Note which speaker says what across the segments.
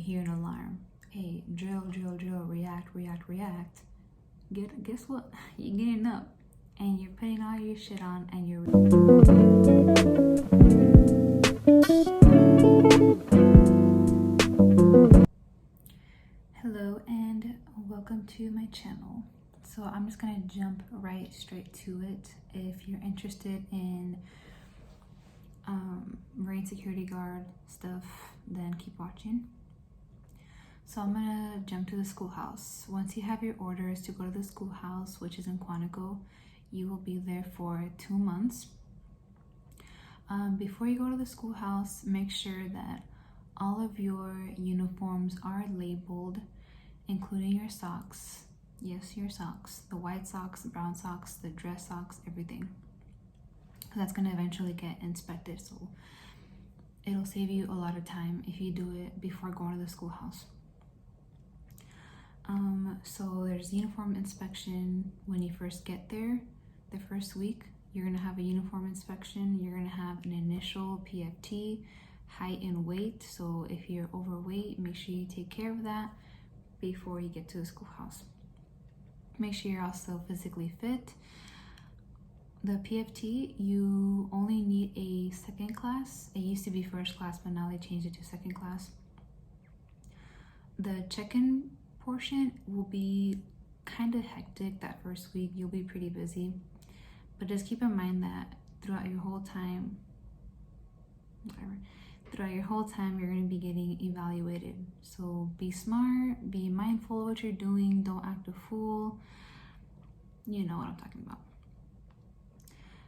Speaker 1: hear an alarm. Hey, drill, drill, drill, react, react, react. Guess what? You're getting up and you're putting all your shit on and you're... Hello and welcome to my channel. So I'm just gonna jump right straight to it. If you're interested in Marine security guard stuff, then keep watching. So I'm gonna jump to the schoolhouse. Once you have your orders to go to the schoolhouse, which is in Quantico, you will be there for 2 months. Before you go to the schoolhouse, make sure that all of your uniforms are labeled, including your socks. Yes, your socks. The white socks, the brown socks, the dress socks, everything. That's gonna eventually get inspected, so it'll save you a lot of time if you do it before going to the schoolhouse. So there's uniform inspection when you first get there. The first week, you're gonna have a uniform inspection. You're gonna have an initial PFT, height and weight. So if you're overweight, make sure you take care of that before you get to the schoolhouse. Make sure you're also physically fit. The PFT, you only need a second class. It used to be first class, but now they changed it to second class. The check-in portion will be kind of hectic that first week. You'll be pretty busy, but just keep in mind that throughout your whole time, you're going to be getting evaluated. So be smart, be mindful of what you're doing, don't act a fool. You know what I'm talking about.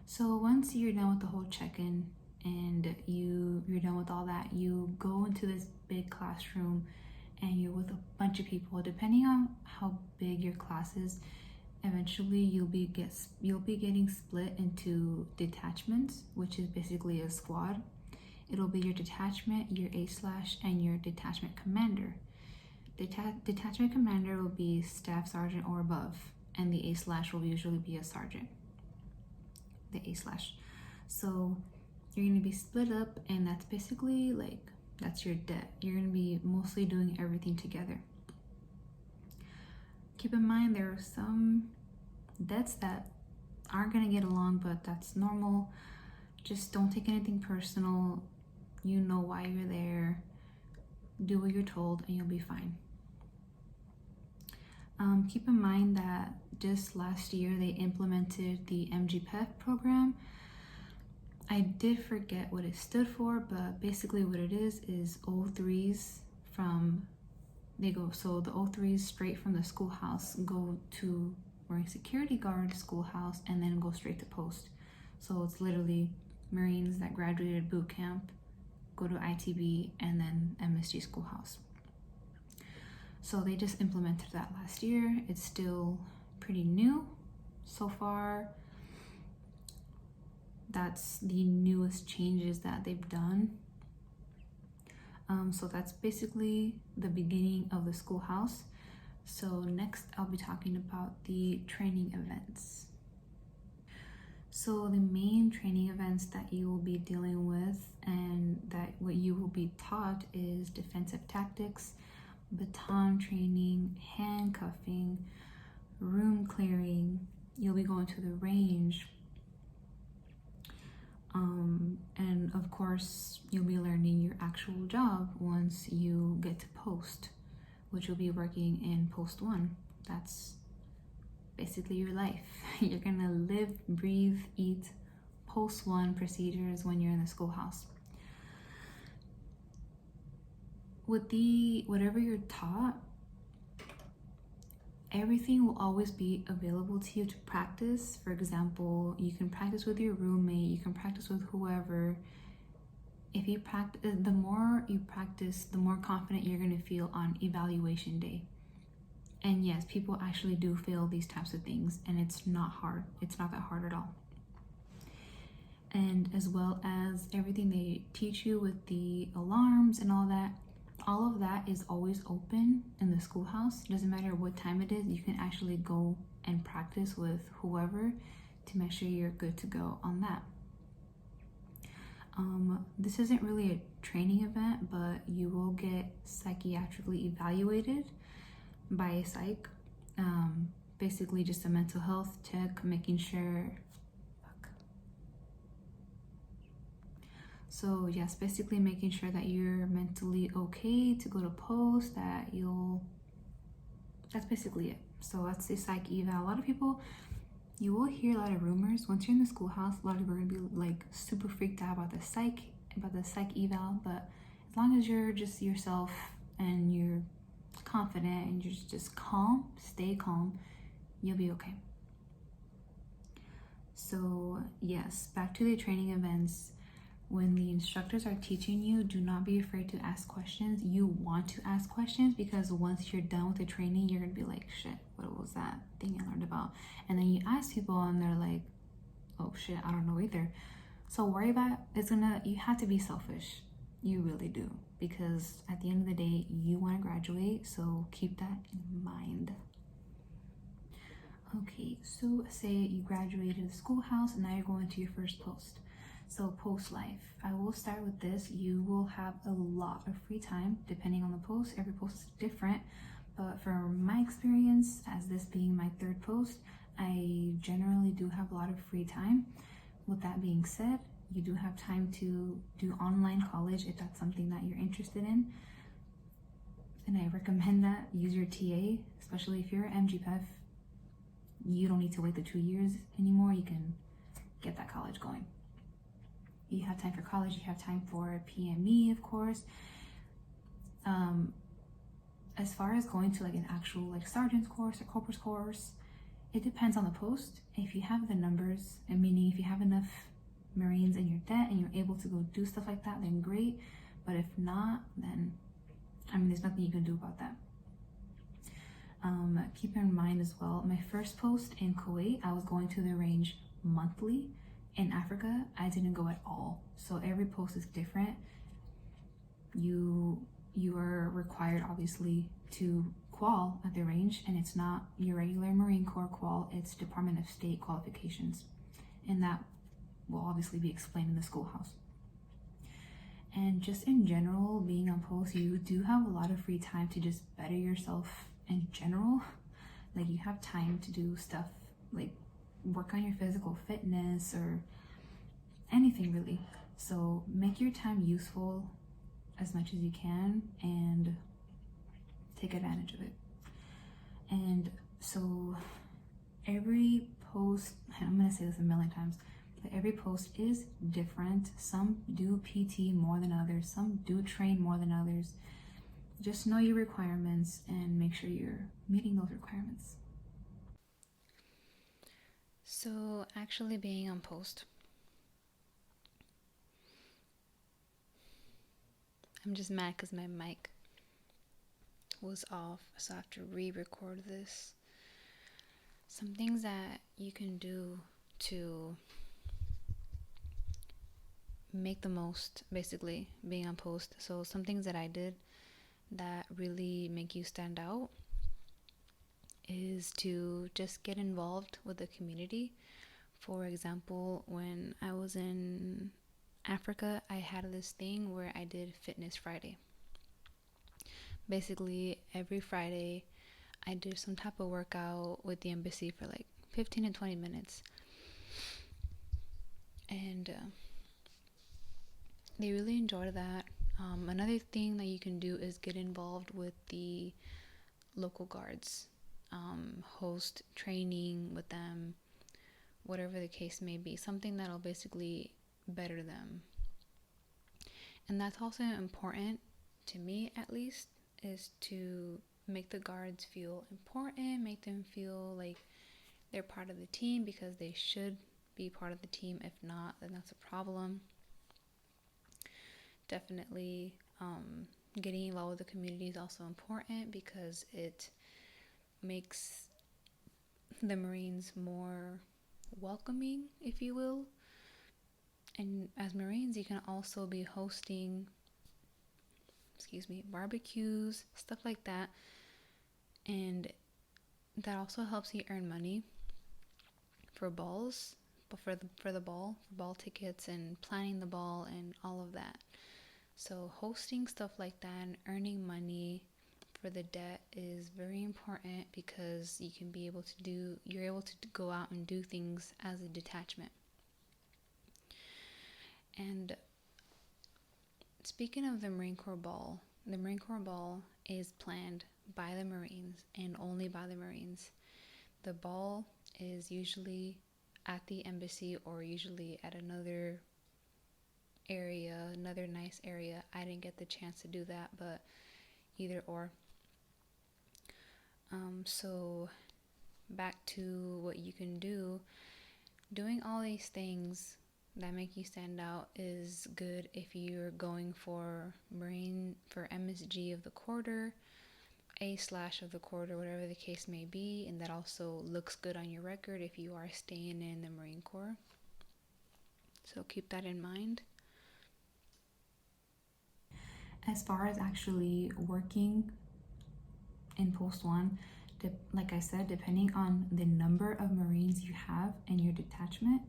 Speaker 1: So once you're done with the whole check-in and you're done with all that, you go into this big classroom and you're with a bunch of people. Depending on how big your class is, eventually you'll be getting split into detachments, which is basically a squad. It'll be your detachment, your A/, and your detachment commander. Detachment commander will be staff sergeant or above, and the A/ will usually be a sergeant. The A/. So you're gonna be split up, and that's basically like, that's your debt. You're gonna be mostly doing everything together. Keep in mind there are some debts that aren't gonna get along, but that's normal. Just don't take anything personal. You know why you're there. Do what you're told and you'll be fine. Keep in mind that just last year they implemented the MGPEF program. I did forget what it stood for, but basically what it is 03s so the 03s straight from the schoolhouse go to Marine security guard schoolhouse and then go straight to post. So it's literally Marines that graduated boot camp, go to ITB, and then MSG schoolhouse. So they just implemented that last year. It's still pretty new so far. That's the newest changes that they've done. So that's basically the beginning of the schoolhouse. So next I'll be talking about the training events. So the main training events that you will be dealing with and that what you will be taught is defensive tactics, baton training, handcuffing, room clearing. You'll be going to the range. And of course, you'll be learning your actual job once you get to post, which you'll be working in post 1. That's basically your life. You're gonna live, breathe, eat post 1 procedures when you're in the schoolhouse. With whatever you're taught, everything will always be available to you to practice. For example, you can practice with your roommate, you can practice with whoever. If you practice, the more you practice, the more confident you're gonna feel on evaluation day. And yes, people actually do fail these types of things, and it's not hard. It's not that hard at all. And as well as everything they teach you with the alarms and all of that is always open in the schoolhouse. Doesn't matter what time it is, you can actually go and practice with whoever to make sure you're good to go on that. This isn't really a training event, but you will get psychiatrically evaluated by a psych. Basically just a mental health check, making sure. So yes, basically making sure that you're mentally okay to go to post, that's basically it. So that's the psych eval. A lot of people, you will hear a lot of rumors. Once you're in the schoolhouse, a lot of people are gonna be like super freaked out about the psych eval, but as long as you're just yourself and you're confident and you're just calm, stay calm, you'll be okay. So yes, back to the training events. When the instructors are teaching you, do not be afraid to ask questions. You want to ask questions because once you're done with the training, you're gonna be like, shit, what was that thing I learned about? And then you ask people and they're like, oh shit, I don't know either. So worry about you have to be selfish. You really do. Because at the end of the day, you want to graduate, so keep that in mind. Okay, so say you graduated the schoolhouse and now you're going to your first post. So post life, I will start with this. You will have a lot of free time depending on the post. Every post is different, but from my experience, as this being my third post, I generally do have a lot of free time. With that being said, you do have time to do online college if that's something that you're interested in. And I recommend that. Use your TA, especially if you're MGPEF. You don't need to wait the 2 years anymore. You can get that college going. You have time for college, you have time for PME, of course. As far as going to like an actual like sergeant's course or corporal's course, it depends on the post. If you have the numbers, and meaning if you have enough Marines in your debt and you're able to go do stuff like that, then great. But if not, then there's nothing you can do about that. Keep in mind as well, my first post in Kuwait, I was going to the range monthly. In Africa, I didn't go at all. So every post is different. You are required, obviously, to qual at the range, and it's not your regular Marine Corps qual, it's Department of State qualifications. And that will obviously be explained in the schoolhouse. And just in general, being on post, you do have a lot of free time to just better yourself in general. Like you have time to do stuff like work on your physical fitness or anything really. So make your time useful as much as you can and take advantage of it. And so every post, I'm gonna say this a million times, but every post is different. Some do PT more than others, some do train more than others. Just know your requirements and make sure you're meeting those requirements. So actually being on post, I'm just mad because my mic was off, so I have to re-record this. Some things that you can do to make the most, basically, being on post. So some things that I did that really make you stand out is to just get involved with the community. For example, when I was in Africa, I had this thing where I did Fitness Friday. Basically, every Friday, I did some type of workout with the embassy for like 15 to 20 minutes. And they really enjoyed that. Another thing that you can do is get involved with the local guards. Host training with them, whatever the case may be, something that'll basically better them. And that's also important to me, at least, is to make the guards feel important, make them feel like they're part of the team, because they should be part of the team. If not, then that's a problem. Definitely getting involved with the community is also important because it makes the Marines more welcoming, if you will. And as Marines, you can also be hosting barbecues, stuff like that, and that also helps you earn money for balls for the ball tickets and planning the ball and all of that. So hosting stuff like that and earning money for the debt is very important, because you're able to go out and do things as a detachment. And speaking of the Marine Corps Ball is planned by the Marines and only by the Marines. The ball is usually at the embassy or usually at another nice area. I didn't get the chance to do that, but either or. So back to what you can do. Doing all these things that make you stand out is good if you're going for MSG of the quarter, A/ of the quarter, whatever the case may be, and that also looks good on your record if you are staying in the Marine Corps. So keep that in mind. As far as actually working in Post 1, like I said, depending on the number of Marines you have in your detachment,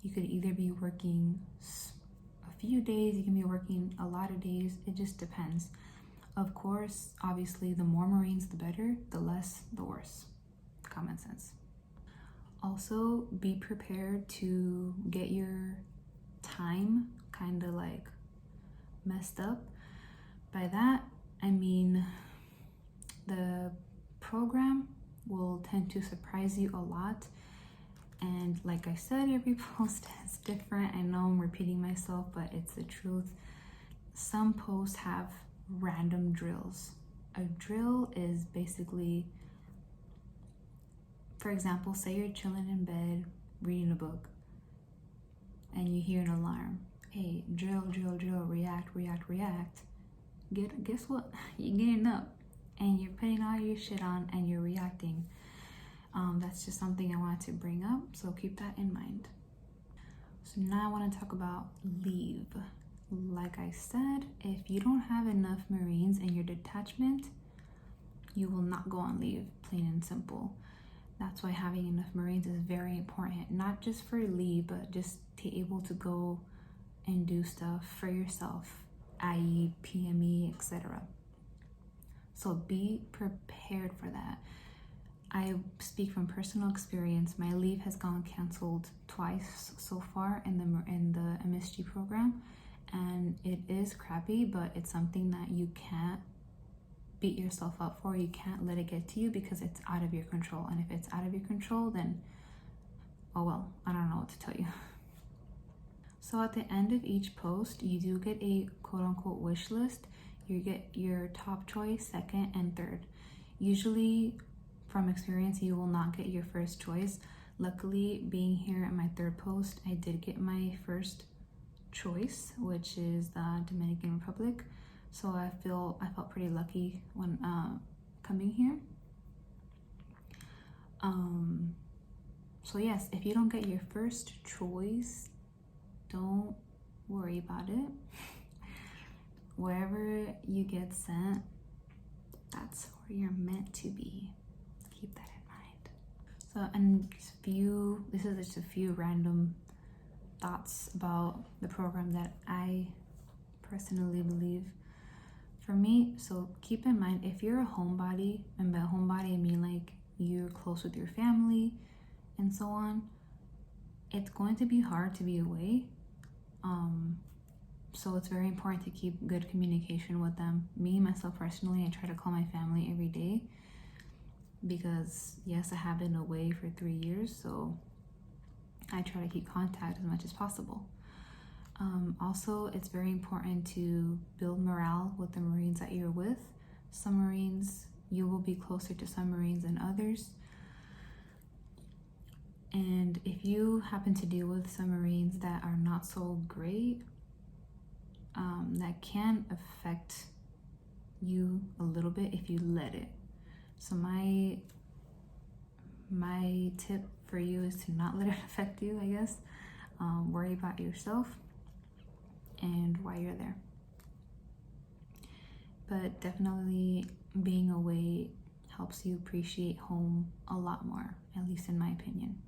Speaker 1: you could either be working a few days, you can be working a lot of days. It just depends. Of course, obviously, the more Marines, the better. The less, the worse. Common sense. Also, be prepared to get your time kind of like messed up. By that, I mean the program will tend to surprise you a lot. And like I said, every post is different. I know I'm repeating myself, but it's the truth. Some posts have random drills. A drill is basically, for example, say you're chilling in bed reading a book and you hear an alarm. Hey, drill, react. Guess what? You're getting up and you're putting all your shit on and you're reacting. That's just something I wanted to bring up, so keep that in mind. So now I want to talk about leave. Like I said, if you don't have enough Marines in your detachment, you will not go on leave, plain and simple. That's why having enough Marines is very important, not just for leave, but just to be able to go and do stuff for yourself, i.e. PME, etc. So be prepared for that. I speak from personal experience. My leave has gone canceled twice so far in the MSG program, and it is crappy, but it's something that you can't beat yourself up for. You can't let it get to you because it's out of your control. And if it's out of your control, then oh well, I don't know what to tell you. So at the end of each post, you do get a quote-unquote wish list. You get your top choice, second, and third. Usually, from experience, you will not get your first choice. Luckily, being here at my third post, I did get my first choice, which is the Dominican Republic. So I felt pretty lucky when coming here. So yes, if you don't get your first choice, don't worry about it. Wherever you get sent, that's where you're meant to be. Keep that in mind. So, and this is just a few random thoughts about the program that I personally believe. For me, so keep in mind, if you're a homebody, and by homebody I mean like you're close with your family and so on, it's going to be hard to be away. So it's very important to keep good communication with them. Me, myself personally, I try to call my family every day because yes, I have been away for 3 years, so I try to keep contact as much as possible. Also, it's very important to build morale with the Marines that you're with. Some Marines, you will be closer to some Marines than others. And if you happen to deal with some Marines that are not so great, that can affect you a little bit if you let it. So my tip for you is to not let it affect you, I guess. Worry about yourself and why you're there. But definitely being away helps you appreciate home a lot more, at least in my opinion.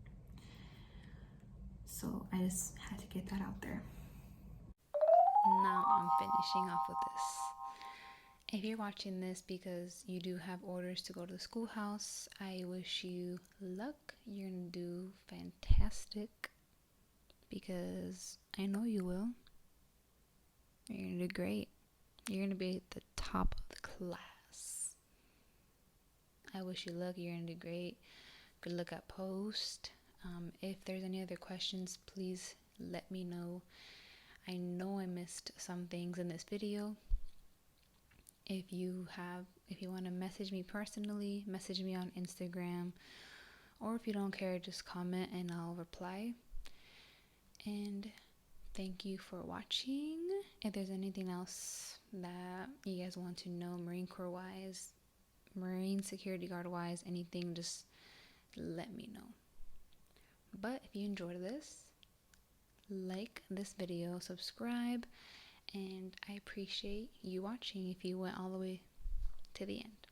Speaker 1: So I just had to get that out there.
Speaker 2: Now I'm finishing off with this. If you're watching this because you do have orders to go to the schoolhouse, I wish you luck. You're gonna do fantastic because I know you will. You're gonna do great. You're gonna be at the top of the class. I wish you luck. You're gonna do great. Good luck at post. If there's any other questions, please let me know. I know I missed some things in this video. If you want to message me personally, message me on Instagram, or if you don't care, just comment and I'll reply. And thank you for watching. If there's anything else that you guys want to know, Marine Corps wise, Marine security guard wise, anything, just let me know. But if you enjoyed this, like this video, subscribe, and I appreciate you watching if you went all the way to the end.